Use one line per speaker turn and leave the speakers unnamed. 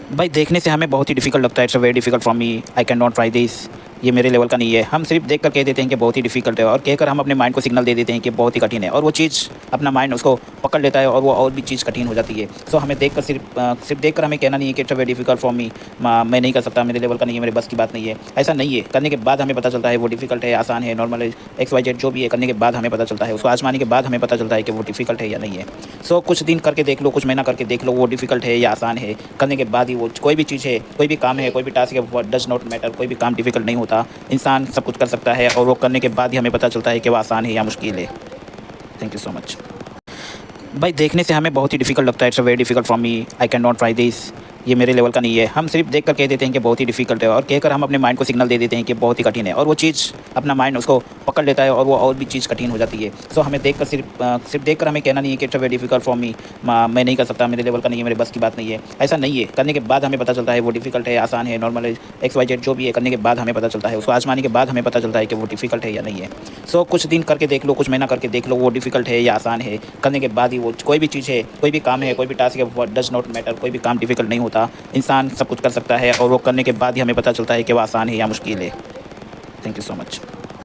भाई देखने से हमें बहुत ही डिफ़िकल्ट लगता है। It's a very difficult for me, I can not try this. ये मेरे लेवल का नहीं है। हम सिर्फ देख कर कह देते हैं कि बहुत ही डिफ़िकल्ट है, और कहकर हम अपने माइंड को सिग्नल दे देते हैं कि बहुत ही कठिन है, और वो चीज़ अपना माइंड उसको पकड़ लेता है और वो और भी चीज़ कठिन हो जाती है। सो हमें देख कर सिर्फ देख कर हमें कहना नहीं है कि it's a very difficult for me, मैं नहीं कर सकता, मेरे लेवल का नहीं है, मेरे बस की बात नहीं है। ऐसा नहीं है। करने के बाद हमें पता चलता है वो डिफ़िकल्ट है, आसान है, नॉर्मल है, एक्स वाई जेड जो भी है, करने के बाद हमें पता चलता है। उसको आज़माने के बाद हमें पता चलता है कि वो डिफ़िकल्ट है या नहीं है। सो कुछ दिन करके देख लो, कुछ महीना करके देख लो, वो डिफ़िकल्ट है या आसान है। करने के बाद ही वो कोई भी चीज़ है, कोई भी काम है, कोई भी टास्क है, वो डज़ नॉट मैटर। कोई भी काम डिफ़िकल्ट नहीं होता। इंसान सब कुछ कर सकता है, और वो करने के बाद ही हमें पता चलता है कि वो आसान है या मुश्किल है। Thank you so much. भाई देखने से हमें बहुत ही डिफ़िकल्ट लगता है। It's a very difficult for me, I can not try this. ये मेरे लेवल का नहीं है। हम सिर्फ देख कर कह देते हैं कि बहुत ही डिफ़िकल्ट है, और कहकर हम अपने माइंड को सिग्नल दे देते हैं कि बहुत ही कठिन है, और वो चीज़ अपना माइंड उसको पकड़ लेता है और वो और भी चीज़ कठिन हो जाती है। सो हमें देख कर सिर्फ देख कर हमें कहना नहीं है कि it's a very difficult for me, मैं नहीं कर सकता, मेरे लेवल का नहीं है, मेरे बस की बात नहीं है। ऐसा नहीं है। करने के बाद हमें पता चलता है वो डिफ़िकल्ट है, आसान है, नॉर्मल है, एक्स वाई जेड जो भी है, करने के बाद हमें पता चलता है। उसको आज़माने के बाद हमें पता चलता है कि वो डिफ़िकल्ट है या नहीं है। सो कुछ दिन करके देख लो, कुछ महीना करके देख लो, वो डिफ़िकल्ट है या आसान है। करने के बाद ही वो कोई भी चीज़ है, कोई भी काम है, कोई भी टास्क है, वो डज़ नॉट मैटर। कोई भी काम डिफ़िकल्ट नहीं होता। इंसान सब कुछ कर सकता है, और वो करने के बाद ही हमें पता चलता है कि वो आसान है या मुश्किल है। Thank you so much.